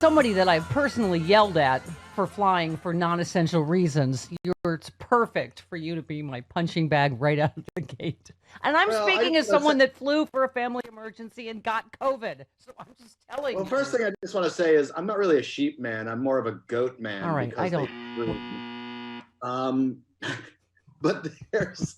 Somebody that I've personally yelled at for flying for non-essential reasons. It's perfect for you to be my punching bag right out of the gate. And I'm speaking as someone that flew for a family emergency and got COVID. So I'm just telling you. Well, first thing I just want to say is I'm not really a sheep man. I'm more of a goat man. All right, I don't. But there's,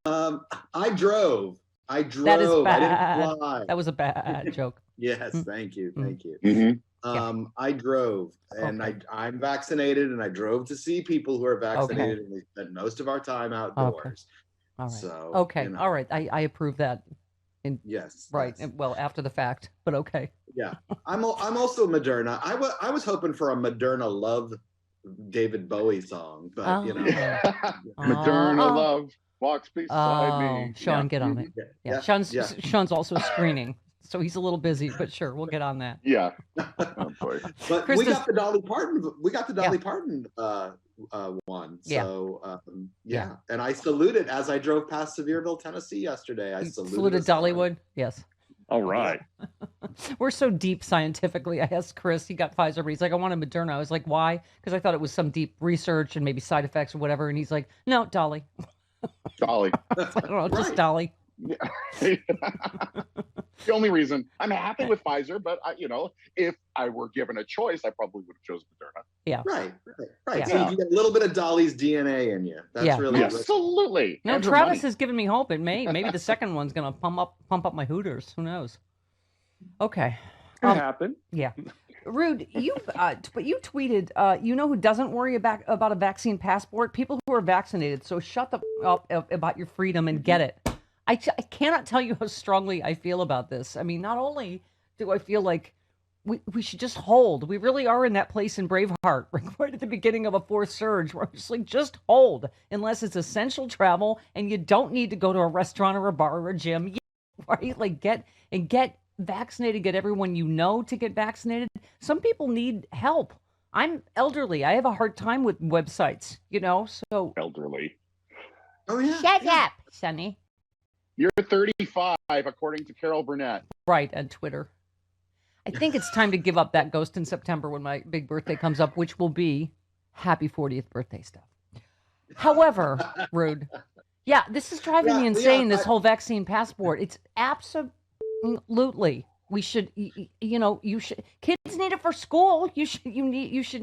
I drove. That is bad. I didn't fly. That was a bad joke. Yes, thank you. Mm-hmm. I drove, and I'm vaccinated, and I drove to see people who are vaccinated, and we spent most of our time outdoors. All right. So, all right. I approve that. Yes. Right. Yes. Well, after the fact, but okay. Yeah. I'm also Moderna. I was hoping for a Moderna love David Bowie song, but Moderna love walks beside me. Sean, get on it. Yeah. Sean's also screening. So he's a little busy, but sure, we'll get on that. Yeah. Oh boy. But we got the Dolly Parton. One. So and I saluted as I drove past Sevierville, Tennessee yesterday. I saluted Dollywood. Yes. All right. We're so deep scientifically. I asked Chris. He got Pfizer, but he's like, I want a Moderna. I was like, why? Because I thought it was some deep research and maybe side effects or whatever. And he's like, no, Dolly. Dolly. I don't know, just Dolly. Yeah. The only reason I'm happy with Pfizer, but if I were given a choice, I probably would have chosen Moderna. Yeah. Right. Yeah. So you get a little bit of Dolly's DNA in you. That's really absolutely. No, Travis has given me hope. It maybe the second one's gonna pump up my Hooters. Who knows? Okay. Could happen. Yeah. Rude, you tweeted, you know who doesn't worry about a vaccine passport? People who are vaccinated. So shut the up about your freedom and get it. I cannot tell you how strongly I feel about this. I mean, not only do I feel like we should just hold. We really are in that place in Braveheart, right at the beginning of a fourth surge, where I'm just like, just hold, unless it's essential travel and you don't need to go to a restaurant or a bar or a gym, right? Like get vaccinated, get everyone you know to get vaccinated. Some people need help. I'm elderly. I have a hard time with websites, so. Elderly. Oh, yeah. Shut up, Sonny. You're 35, according to Carol Burnett. Right, and Twitter. I think it's time to give up that ghost in September when my big birthday comes up, which will be happy 40th birthday stuff. However, Rude, this is driving me insane, this whole vaccine passport. It's absolutely, we should, you should, kids need it for school. You should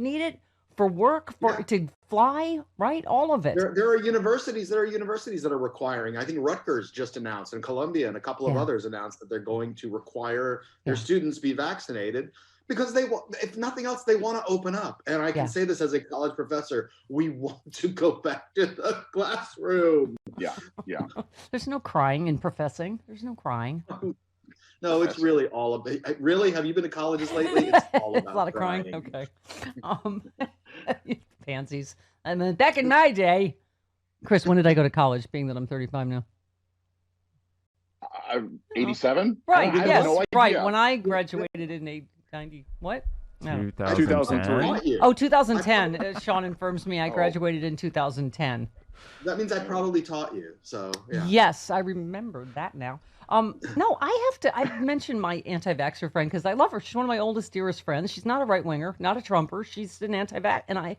need it for work, to fly, right? All of it. There are universities that are requiring. I think Rutgers just announced, and Columbia and a couple of others announced that they're going to require their students be vaccinated because if nothing else, they want to open up. And I can say this as a college professor: we want to go back to the classroom. Yeah. There's no crying in professing. There's no crying. No, it's really all about. Really, have you been to colleges lately? It's all about a lot of crying. Okay. Pansies. I mean, back in my day, Chris, when did I go to college? Being that I'm 35 now. 87. Right. Yes. No, right. When I graduated in 90. What? No. 2003. Oh, 2010. Sean informs me I graduated in 2010. That means I probably taught you. So yeah. Yes, I remember that now. No, I've mentioned my anti-vaxxer friend because I love her. She's one of my oldest, dearest friends. She's not a right-winger, not a Trumper. She's an anti-vax. And I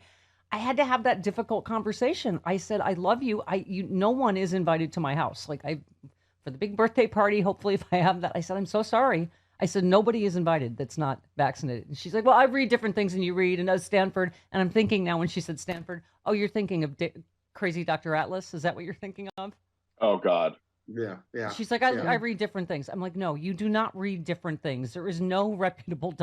had to have that difficult conversation. I said, I love you. No one is invited to my house. Like for the big birthday party, hopefully if I have that, I said, I'm so sorry. I said, nobody is invited that's not vaccinated. And she's like, well, I read different things than you read. And Stanford. And I'm thinking now when she said Stanford, oh, you're thinking of crazy Dr. Atlas. Is that what you're thinking of? Oh, God. Yeah. She's like, I read different things. I'm like, no, you do not read different things. There is no reputable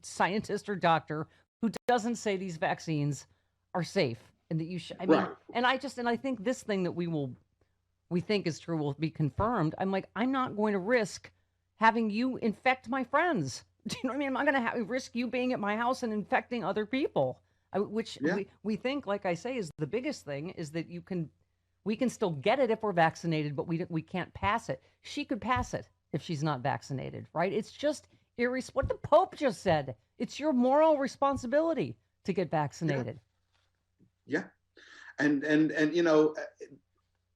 scientist or doctor who doesn't say these vaccines are safe and that you should. I mean, and I think this thing that we think is true will be confirmed. I'm like, I'm not going to risk having you infect my friends. Do you know what I mean? I'm not going to risk you being at my house and infecting other people, which we think, like I say, is the biggest thing is that We can still get it if we're vaccinated, but we can't pass it. She could pass it if she's not vaccinated, right? It's just what the Pope just said. It's your moral responsibility to get vaccinated. Yeah. And you know,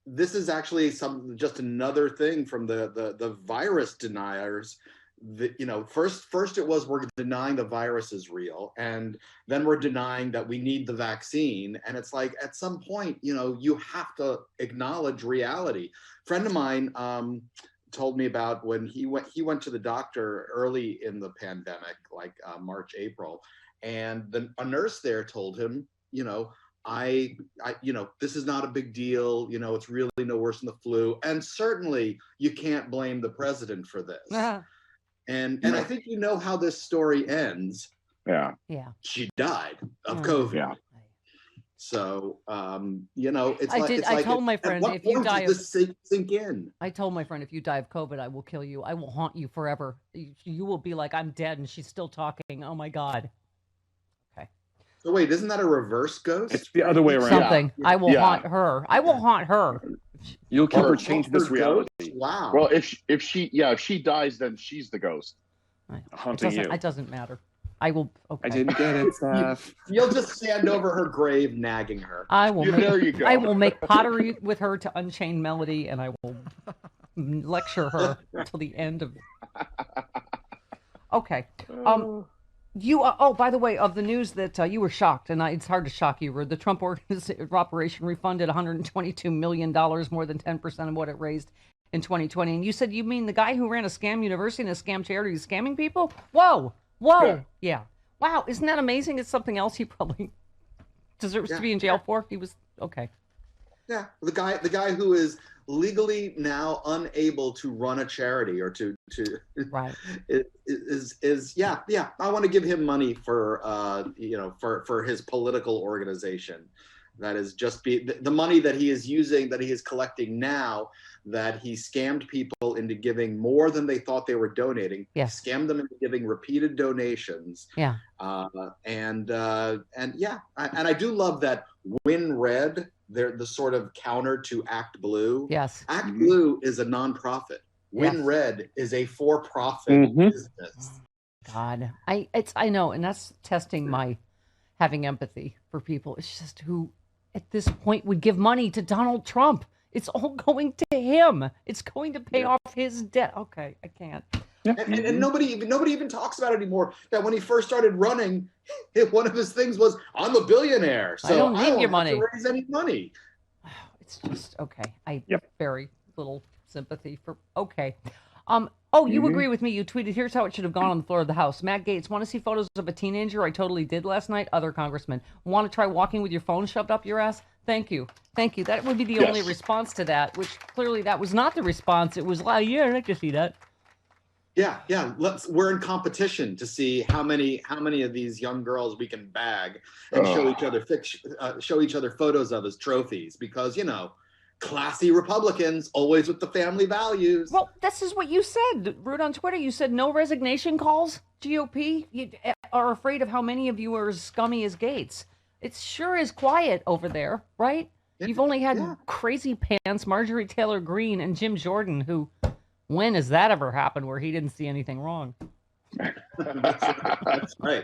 this is actually just another thing from the virus deniers. That, you know, first it was we're denying the virus is real, and then we're denying that we need the vaccine. And it's like, at some point, you know, you have to acknowledge reality. A friend of mine told me about when he went to the doctor early in the pandemic, like March, April, and a nurse there told him, you know, I, you know, this is not a big deal. You know, it's really no worse than the flu. And certainly you can't blame the president for this. And I think you know how this story ends. Yeah. Yeah. She died of COVID. Yeah. So, you know, it's I told my friend, if you die of sink in. I told my friend, if you die of COVID, I will kill you. I will haunt you forever. You will be like, I'm dead, and she's still talking. Oh my God. Okay. So wait, isn't that a reverse ghost? It's the other way around. Something. Yeah. I will haunt her. I will haunt her. You'll keep her change this reality. Wow. Well, if she dies, then she's the ghost hunting you. It doesn't matter. I will. Okay. I didn't get it, Steph. You'll just stand over her grave, nagging her. I will. There you go. I will make pottery with her to Unchained Melody, and I will lecture her until the end of. Okay. You. By the way, of the news that you were shocked, and it's hard to shock you. The Trump operation refunded $122 million, more than 10% of what it raised in 2020. And you said, you mean the guy who ran a scam university and a scam charity is scamming people? Whoa. Yeah. Wow. Isn't that amazing? It's something else he probably deserves to be in jail for. He was okay. Yeah, the guy who is legally now unable to run a charity or to right is yeah. I want to give him money for you know, for his political organization. That is just the money that he is using, that he is collecting now, that he scammed people into giving more than they thought they were donating. Yes. Scammed them into giving repeated donations. Yeah. And yeah, I do love that Win Red, they're the sort of counter to Act Blue. Yes. Act Blue is a nonprofit. Win Red is a for-profit business. God, I know, and that's testing my having empathy for people. It's just who at this point would give money to Donald Trump. It's all going to him. It's going to pay off his debt. Okay, I can't. And nobody even talks about it anymore. That when he first started running, one of his things was, "I'm a billionaire, so I don't need your money to raise any money." It's just okay. I very little sympathy for. Okay. Oh, you agree with me. You tweeted, "Here's how it should have gone on the floor of the House." Matt Gaetz, want to see photos of a teenager? I totally did last night. Other congressmen, want to try walking with your phone shoved up your ass? Thank you. That would be the only response to that, which clearly that was not the response. It was like, yeah, I'd like to see that. Yeah. We're in competition to see how many of these young girls we can bag and show each other photos of as trophies, because, you know, classy Republicans, always with the family values. Well, this is what you said, Rude, on Twitter. You said no resignation calls, GOP. You are afraid of how many of you are as scummy as Gates. It sure is quiet over there, right? Yeah. You've only had crazy pants, Marjorie Taylor Greene, and Jim Jordan, who, when has that ever happened where he didn't see anything wrong? That's right.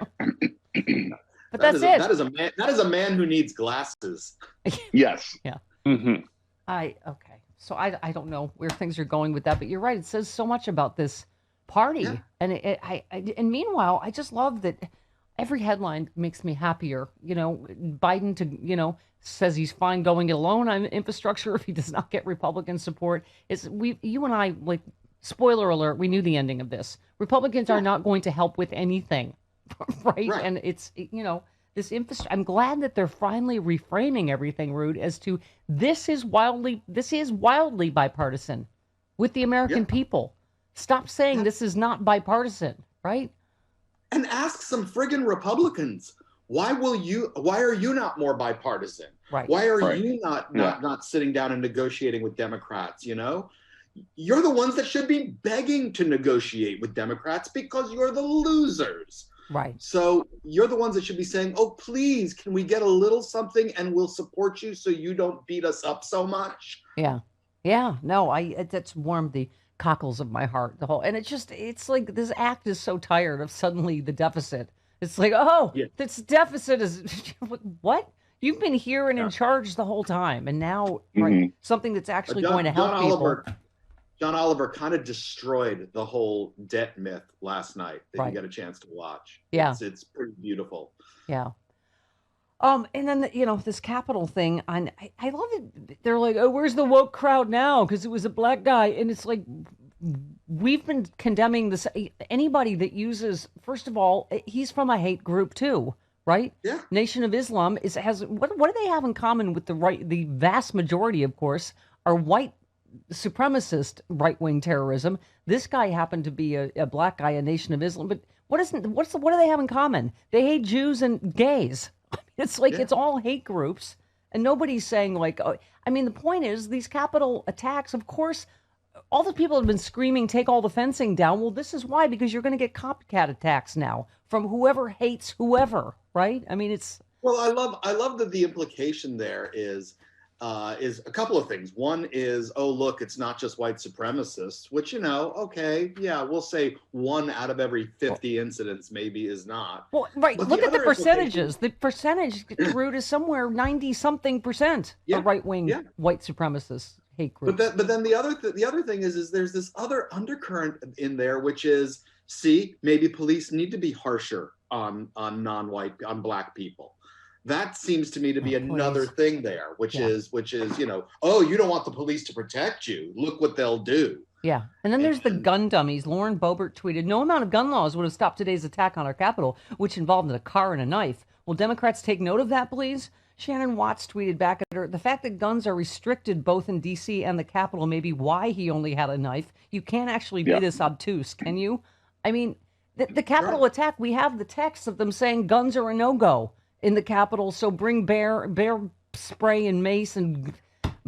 But that is a man who needs glasses. Yes. Yeah. Mm-hmm. Okay. So I don't know where things are going with that, but you're right. It says so much about this party. Yeah. And and meanwhile, I just love that every headline makes me happier. You know, Biden says he's fine going it alone on infrastructure if he does not get Republican support. You and I, like, spoiler alert, we knew the ending of this. Republicans are not going to help with anything. Right? And it's, this infrastructure. I'm glad that they're finally reframing everything, Rude, as to this is wildly bipartisan with the American people. Stop saying this is not bipartisan, right? And ask some friggin' Republicans, why are you not more bipartisan? Right. Why are you not sitting down and negotiating with Democrats? You know, you're the ones that should be begging to negotiate with Democrats because you're the losers. Right. So you're the ones that should be saying, oh, please, can we get a little something and we'll support you so you don't beat us up so much? Yeah. Yeah. No, that's warmed the cockles of my heart. And it's like this act is so tired of suddenly the deficit. It's like, oh, Yeah. this deficit is what? You've been here and in Yeah. charge the whole time. And now, right, Mhm. something that's actually going to help people. John Oliver kind of destroyed the whole debt myth last night that Right. you get a chance to watch. Yeah. It's pretty beautiful. Yeah. And then this Capitol thing, and I love it. They're like, "Oh, where's the woke crowd now?" Because it was a black guy, and it's like we've been condemning this. Anybody that uses, first of all, he's from a hate group too, right? Yeah. Nation of Islam has what do they have in common with the right? The vast majority, of course, are white supremacist right-wing terrorism. This guy happened to be a black guy, a Nation of Islam, but what do they have in common? They hate Jews and gays. It's like it's all hate groups, and nobody's saying like, oh, I mean, the point is these Capitol attacks. Of course, all the people have been screaming, "Take all the fencing down." Well, this is why, because you're going to get copycat attacks now from whoever hates whoever, right? I mean, it's Well, I love that the implication there is a couple of things. One is, oh, look, it's not just white supremacists, which, okay, yeah, we'll say 1 out of every 50 incidents maybe is not. well, right. But Look the at the other percentages. The percentage root is somewhere 90-something% Yeah, of right-wing yeah. white supremacist hate groups. But then the other thing is there's this other undercurrent in there, which is, see, maybe police need to be harsher on non-white, on black people. That seems to me to be another thing there, which is, oh, you don't want the police to protect you. Look what they'll do. Yeah. And then there's the gun dummies. Lauren Boebert tweeted, "No amount of gun laws would have stopped today's attack on our Capitol, which involved a car and a knife. Will Democrats take note of that, please?" Shannon Watts tweeted back at her, "The fact that guns are restricted both in D.C. and the Capitol may be why he only had a knife. You can't actually be this obtuse, can you?" I mean, the Capitol attack, we have the text of them saying guns are a no-go in the Capitol, so bring bear spray and mace and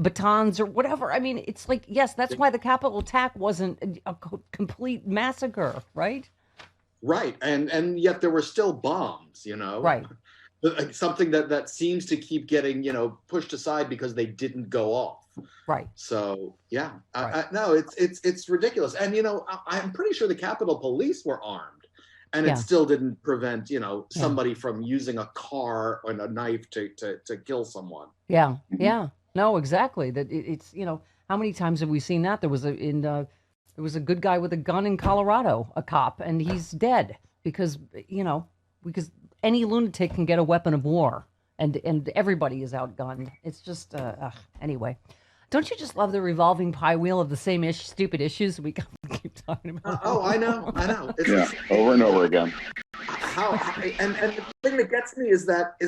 batons or whatever. I mean, it's like, yes, that's why the Capitol attack wasn't a complete massacre, right? Right. And yet there were still bombs, Right. Something that seems to keep getting, pushed aside because they didn't go off. Right. So, yeah. Right. No, it's ridiculous. And, I'm pretty sure the Capitol Police were armed. And it still didn't prevent, somebody from using a car and a knife to kill someone. Yeah. Yeah. No, exactly. That it's how many times have we seen that? There was a good guy with a gun in Colorado, a cop, and he's dead because any lunatic can get a weapon of war, and everybody is outgunned. It's just anyway. Don't you just love the revolving pie wheel of the same stupid issues we keep talking about? I know. Yeah, over and over again. And the thing that gets me is that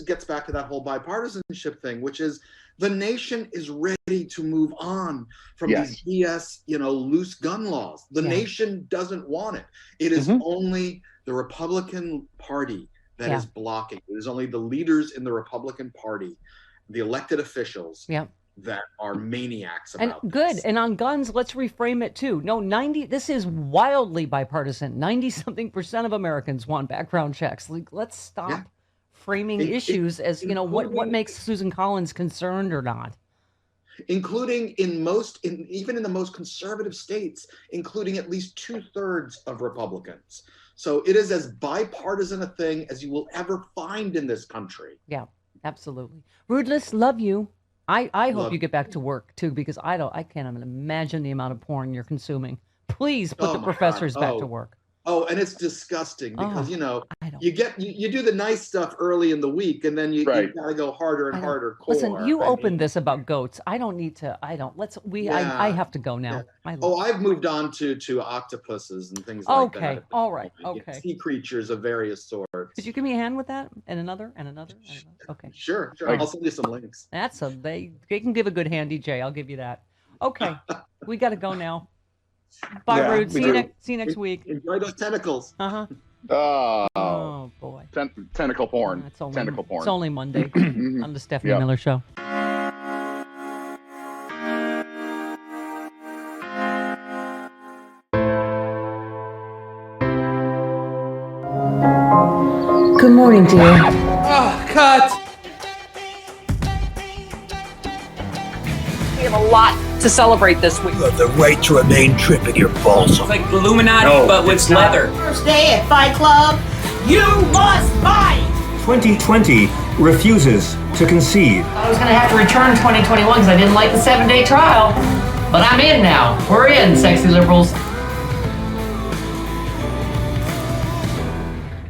gets back to that whole bipartisanship thing, which is the nation is ready to move on from these BS, loose gun laws. The nation doesn't want it. It is only the Republican Party that is blocking. It is only the leaders in the Republican Party, the elected officials. That are maniacs about and good. And on guns, let's reframe it too. No, this is wildly bipartisan. 90-something% of Americans want background checks. Like, let's stop framing issues as, what makes Susan Collins concerned or not. Including even in the most conservative states, including at least 2/3 of Republicans. So it is as bipartisan a thing as you will ever find in this country. Yeah, absolutely. Rudeless, love you. I hope you get back to work too, because I can't even imagine the amount of porn you're consuming. Please put the professors back to work. Oh, and it's disgusting because I don't. you do the nice stuff early in the week, and then you gotta go harder and harder. Listen, you opened this about goats. I don't need to. I don't. I have to go now. I've moved on to octopuses and things like that. Okay, all right, okay. Sea creatures of various sorts. Could you give me a hand with that? And another. Okay. Sure. I'll send you some links. They can give a good hand, DJ. I'll give you that. Okay, we got to go now. Bye, Rude. See you next week. Enjoy those tentacles. Oh boy. Tentacle porn. Tentacle porn. It's only Monday on the Stephanie Miller Show. Good morning, dear. Oh, cut! We have a lot to celebrate this week. You have the right to remain tripping your balls. It's like Illuminati, but with leather. First day at Fight Club, you must fight! 2020 refuses to concede. I was going to have to return 2021 because I didn't like the 7-day trial. But I'm in now. We're in, sexy liberals.